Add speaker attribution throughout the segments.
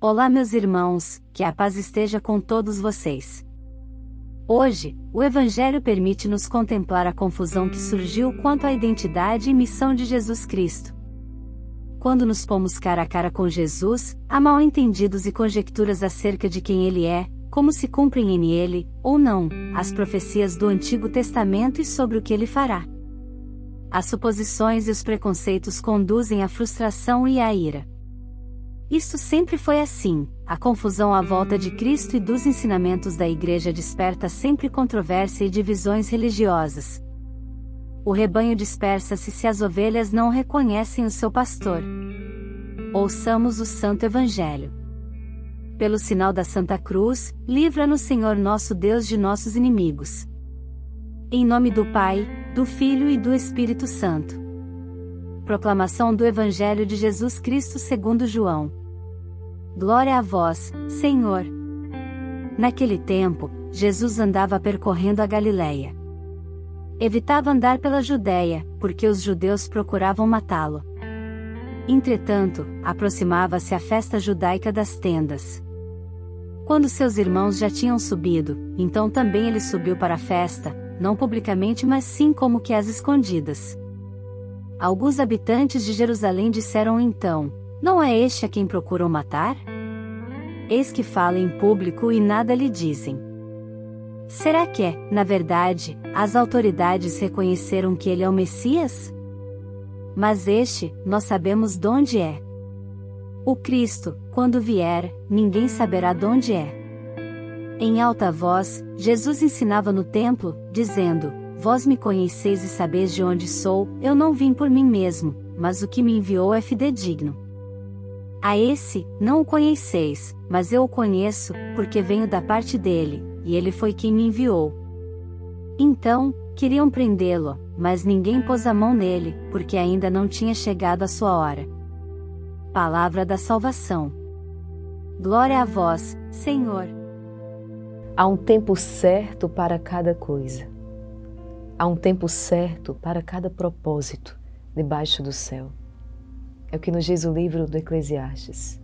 Speaker 1: Olá, meus irmãos, que a paz esteja com todos vocês. Hoje, o Evangelho permite-nos contemplar a confusão que surgiu quanto à identidade e missão de Jesus Cristo. Quando nos pomos cara a cara com Jesus, há mal-entendidos e conjecturas acerca de quem Ele é, como se cumprem em Ele, ou não, as profecias do Antigo Testamento e sobre o que Ele fará. As suposições e os preconceitos conduzem à frustração e à ira. Isto sempre foi assim, a confusão à volta de Cristo e dos ensinamentos da Igreja desperta sempre controvérsia e divisões religiosas. O rebanho dispersa-se se as ovelhas não reconhecem o seu pastor. Ouçamos o Santo Evangelho. Pelo sinal da Santa Cruz, livra-nos, Senhor nosso Deus, de nossos inimigos. Em nome do Pai, do Filho e do Espírito Santo. Proclamação do Evangelho de Jesus Cristo segundo João. Glória a vós, Senhor. Naquele tempo, Jesus andava percorrendo a Galileia. Evitava andar pela Judéia, porque os judeus procuravam matá-lo. Entretanto, aproximava-se a festa judaica das tendas. Quando seus irmãos já tinham subido, então também ele subiu para a festa, não publicamente mas sim como que às escondidas. Alguns habitantes de Jerusalém disseram então: não é este a quem procuram matar? Eis que fala em público e nada lhe dizem. Será que, na verdade, as autoridades reconheceram que ele é o Messias? Mas este, nós sabemos donde é. O Cristo, quando vier, ninguém saberá donde é. Em alta voz, Jesus ensinava no templo, dizendo: vós me conheceis e sabeis de onde sou, eu não vim por mim mesmo, mas o que me enviou é fidedigno. A esse, não o conheceis, mas eu o conheço, porque venho da parte dele, e ele foi quem me enviou. Então, queriam prendê-lo, mas ninguém pôs a mão nele, porque ainda não tinha chegado a sua hora. Palavra da salvação. Glória a vós, Senhor.
Speaker 2: Há um tempo certo para cada coisa. Há um tempo certo para cada propósito debaixo do céu. É o que nos diz o livro do Eclesiastes.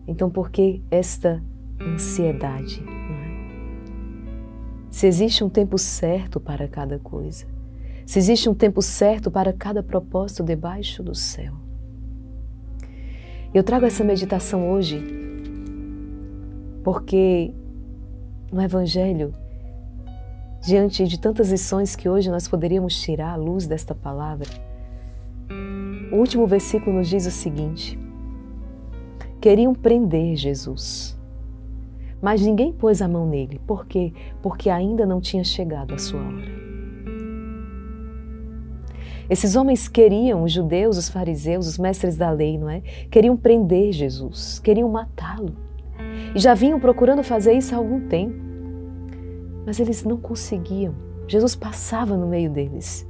Speaker 2: Então, por que esta ansiedade? Não é? Se existe um tempo certo para cada coisa, se existe um tempo certo para cada propósito debaixo do céu. Eu trago essa meditação hoje porque no Evangelho, diante de tantas lições que hoje nós poderíamos tirar à luz desta palavra, o último versículo nos diz o seguinte: queriam prender Jesus, mas ninguém pôs a mão nele. Por quê? Porque ainda não tinha chegado a sua hora. Esses homens queriam, os judeus, os fariseus, os mestres da lei, não é? Queriam prender Jesus, queriam matá-lo. E já vinham procurando fazer isso há algum tempo. Mas eles não conseguiam. Jesus passava no meio deles.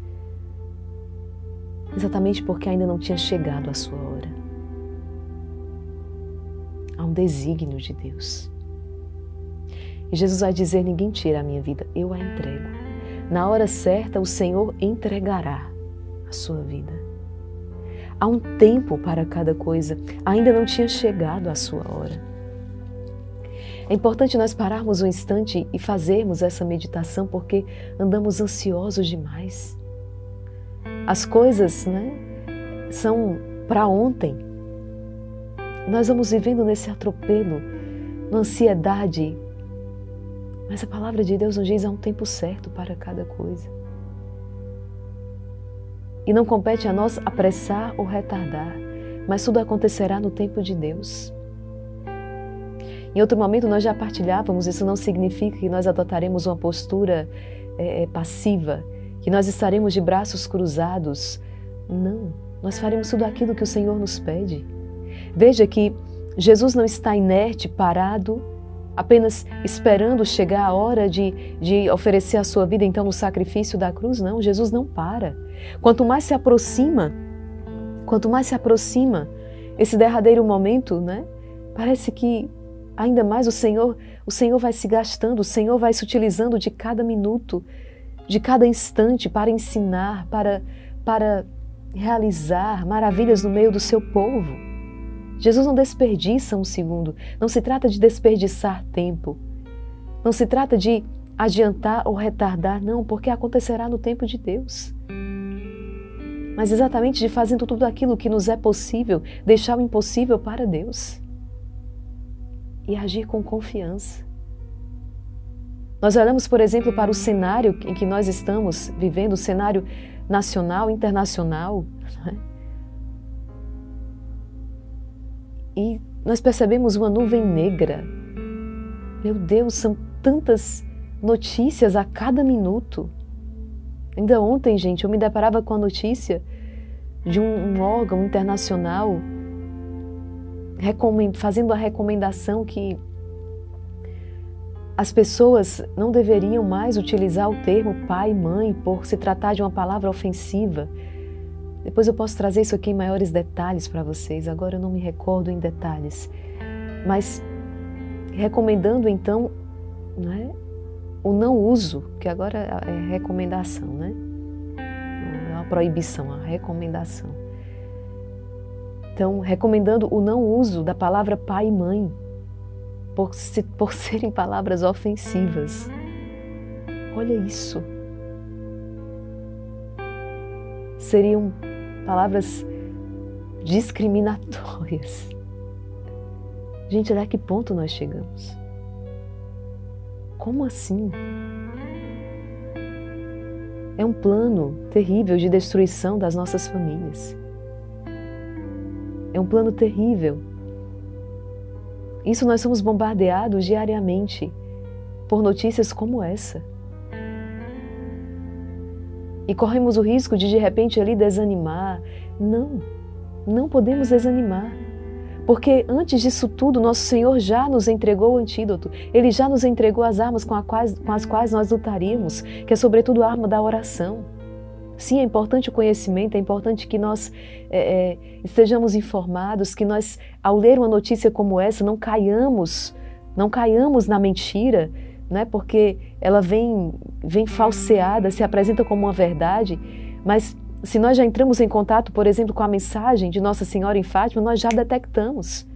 Speaker 2: Exatamente porque ainda não tinha chegado a sua hora. Há um desígnio de Deus. E Jesus vai dizer: ninguém tira a minha vida, eu a entrego. Na hora certa o Senhor entregará a sua vida. Há um tempo para cada coisa, ainda não tinha chegado a sua hora. É importante nós pararmos um instante e fazermos essa meditação porque andamos ansiosos demais. As coisas, né, são para ontem. Nós vamos vivendo nesse atropelo, na ansiedade. Mas a palavra de Deus nos diz: há um tempo certo para cada coisa. E não compete a nós apressar ou retardar, mas tudo acontecerá no tempo de Deus. Em outro momento nós já partilhávamos, isso não significa que nós adotaremos uma postura passiva, que nós estaremos de braços cruzados. Não, nós faremos tudo aquilo que o Senhor nos pede. Veja que Jesus não está inerte, parado, apenas esperando chegar a hora de oferecer a sua vida então no sacrifício da cruz. Não, Jesus não para. Quanto mais se aproxima esse derradeiro momento, né? Parece que ainda mais o Senhor vai se gastando, o Senhor vai se utilizando de cada minuto, de cada instante para ensinar, para realizar maravilhas no meio do seu povo. Jesus não desperdiça um segundo. Não se trata de desperdiçar tempo. Não se trata de adiantar ou retardar, não, porque acontecerá no tempo de Deus. Mas exatamente de fazendo tudo aquilo que nos é possível, deixar o impossível para Deus. E agir com confiança. Nós olhamos, por exemplo, para o cenário em que nós estamos vivendo, o cenário nacional, internacional, né? E nós percebemos uma nuvem negra. Meu Deus, são tantas notícias a cada minuto. Ainda ontem, gente, eu me deparava com a notícia de um órgão internacional fazendo a recomendação que as pessoas não deveriam mais utilizar o termo pai e mãe por se tratar de uma palavra ofensiva. Depois eu posso trazer isso aqui em maiores detalhes para vocês, agora eu não me recordo em detalhes. Mas recomendando então, né, o não uso, que agora é recomendação, né? Não é uma proibição, é uma recomendação. Então, recomendando o não uso da palavra pai e mãe, por serem palavras ofensivas. Olha isso. Seriam palavras discriminatórias. Gente, até que ponto nós chegamos? Como assim? É um plano terrível de destruição das nossas famílias. É um plano terrível. Isso nós somos bombardeados diariamente por notícias como essa. E corremos o risco de repente ali desanimar. Não, não podemos desanimar. Porque antes disso tudo, nosso Senhor já nos entregou o antídoto. Ele já nos entregou as armas com as quais nós lutaríamos, que é sobretudo a arma da oração. Sim, é importante o conhecimento, é importante que nós estejamos informados, que nós, ao ler uma notícia como essa, não caiamos na mentira, né? Porque ela vem falseada, se apresenta como uma verdade, mas se nós já entramos em contato, por exemplo, com a mensagem de Nossa Senhora em Fátima, nós já detectamos.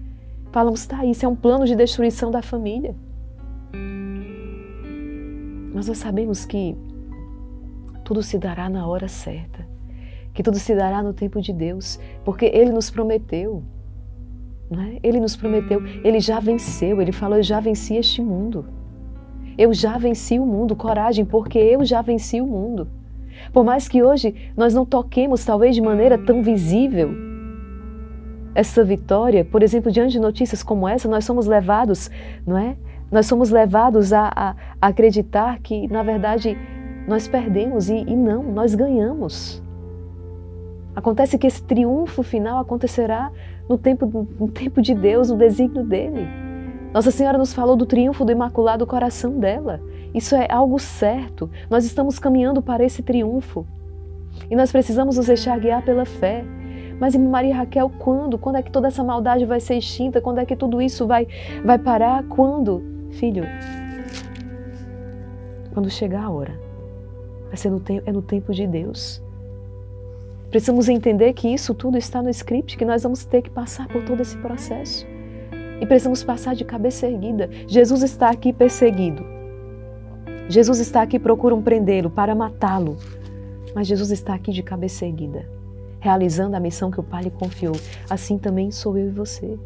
Speaker 2: Falamos, tá, isso é um plano de destruição da família. Mas nós sabemos que tudo se dará na hora certa, que tudo se dará no tempo de Deus, porque Ele nos prometeu, né? Ele nos prometeu, Ele já venceu, Ele falou, eu já venci este mundo. Eu já venci o mundo, coragem, porque eu já venci o mundo. Por mais que hoje nós não toquemos, talvez de maneira tão visível, essa vitória, por exemplo, diante de notícias como essa, nós somos levados, não é? Nós somos levados a acreditar que, na verdade, nós perdemos e não, nós ganhamos. Acontece que esse triunfo final acontecerá no tempo de Deus, no desígnio dele. Nossa Senhora nos falou do triunfo do Imaculado Coração dela. Isso é algo certo. Nós estamos caminhando para esse triunfo. E nós precisamos nos deixar guiar pela fé. Mas, Maria Raquel, quando? Quando é que toda essa maldade vai ser extinta? Quando é que tudo isso vai parar? Quando? Filho, quando chegar a hora. Vai ser no tempo de Deus. Precisamos entender que isso tudo está no script, que nós vamos ter que passar por todo esse processo. E precisamos passar de cabeça erguida. Jesus está aqui perseguido. Jesus está aqui, procuram prendê-lo para matá-lo. Mas Jesus está aqui de cabeça erguida, realizando a missão que o Pai lhe confiou. Assim também sou eu e você.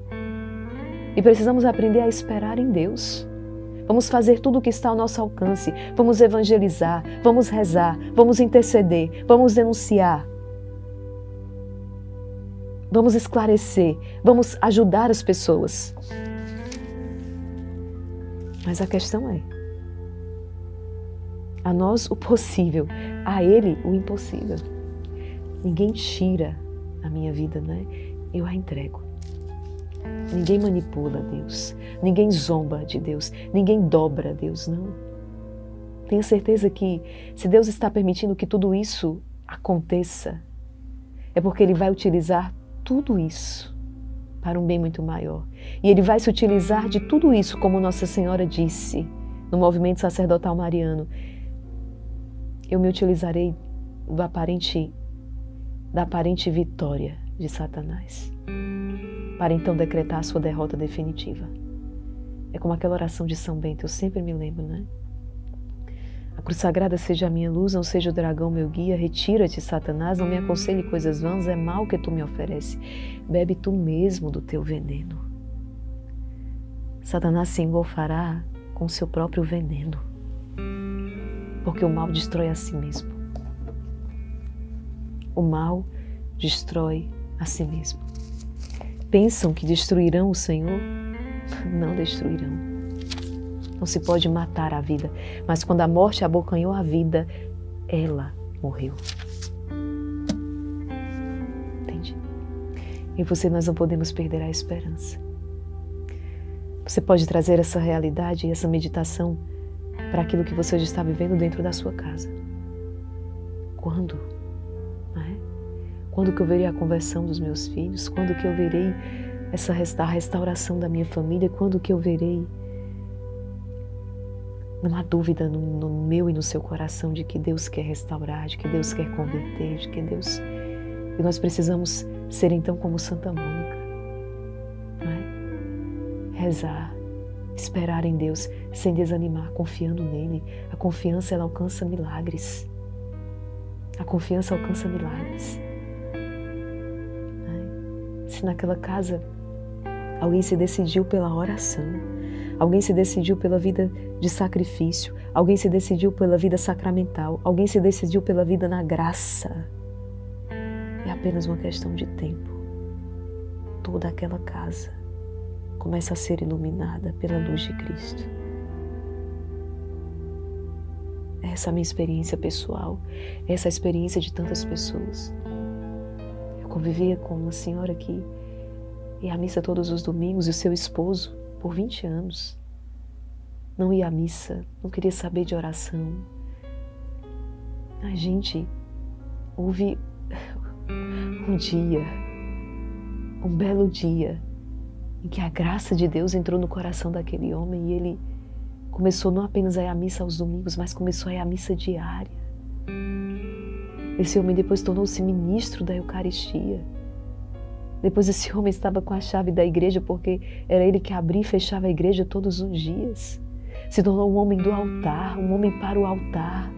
Speaker 2: E precisamos aprender a esperar em Deus. Vamos fazer tudo o que está ao nosso alcance. Vamos evangelizar, vamos rezar, vamos interceder, vamos denunciar. Vamos esclarecer, vamos ajudar as pessoas. Mas a questão é, a nós o possível, a Ele o impossível. Ninguém tira a minha vida, né? Eu a entrego. Ninguém manipula Deus, ninguém zomba de Deus, ninguém dobra Deus, não. Tenha certeza que se Deus está permitindo que tudo isso aconteça, é porque Ele vai utilizar tudo isso para um bem muito maior. E Ele vai se utilizar de tudo isso, como Nossa Senhora disse no movimento sacerdotal mariano. Eu me utilizarei da aparente vitória de Satanás. para então decretar a sua derrota definitiva. É como aquela oração de São Bento, eu sempre me lembro, né? A cruz sagrada seja a minha luz, não seja o dragão meu guia, retira-te, Satanás, não me aconselhe coisas vãs, é mal que tu me oferece, bebe tu mesmo do teu veneno. Satanás se engolfará com seu próprio veneno, porque o mal destrói a si mesmo. O mal destrói a si mesmo. Pensam que destruirão o Senhor? Não destruirão. Não se pode matar a vida, mas quando a morte abocanhou a vida, ela morreu. Entende? E você, nós não podemos perder a esperança. Você pode trazer essa realidade e essa meditação para aquilo que você já está vivendo dentro da sua casa. Quando? Não é? Quando que eu verei a conversão dos meus filhos? Quando que eu verei a restauração da minha família? Quando que eu verei? Não há dúvida no meu e no seu coração de que Deus quer restaurar, de que Deus quer converter, de que Deus... E nós precisamos ser então como Santa Mônica, não é? Rezar, esperar em Deus, sem desanimar, confiando nele. A confiança, ela alcança milagres. A confiança alcança milagres. Se naquela casa alguém se decidiu pela oração, alguém se decidiu pela vida de sacrifício, alguém se decidiu pela vida sacramental, alguém se decidiu pela vida na graça, é apenas uma questão de tempo. Toda aquela casa começa a ser iluminada pela luz de Cristo. Essa é a minha experiência pessoal, essa é a experiência de tantas pessoas. Eu convivia com uma senhora que ia à missa todos os domingos e o seu esposo, por 20 anos, não ia à missa, não queria saber de oração. A gente, houve um dia, um belo dia, em que a graça de Deus entrou no coração daquele homem e ele começou não apenas a ir à missa aos domingos, mas começou a ir à missa diária. Esse homem depois tornou-se ministro da Eucaristia. Depois esse homem estava com a chave da igreja, porque era ele que abria e fechava a igreja todos os dias. Se tornou um homem do altar, um homem para o altar.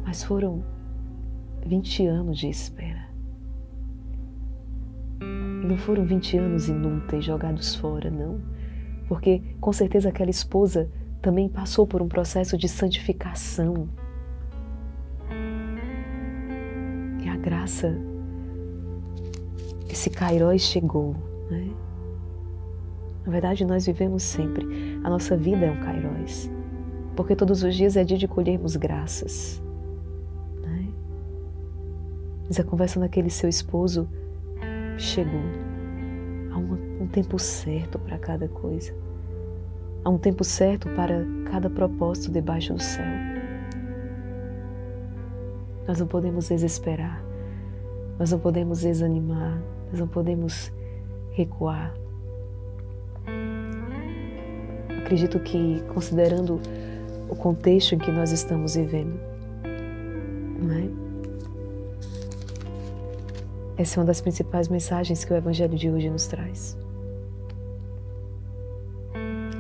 Speaker 2: Mas foram 20 anos de espera. E não foram 20 anos inúteis, jogados fora, não. Porque com certeza aquela esposa também passou por um processo de santificação. E a graça, esse kairós chegou, né? Na verdade, nós vivemos sempre. A nossa vida é um kairós. Porque todos os dias é dia de colhermos graças. Né? Mas a conversa daquele seu esposo chegou. Há um tempo certo para cada coisa. Há um tempo certo para cada propósito debaixo do céu. Nós não podemos desesperar. Nós não podemos desanimar. Nós não podemos recuar. Acredito que, considerando o contexto em que nós estamos vivendo, não é? Essa é uma das principais mensagens que o Evangelho de hoje nos traz.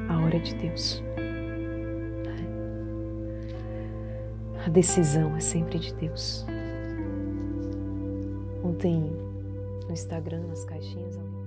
Speaker 2: A hora de Deus. A decisão é sempre de Deus. Ontem, no Instagram, nas caixinhas, alguém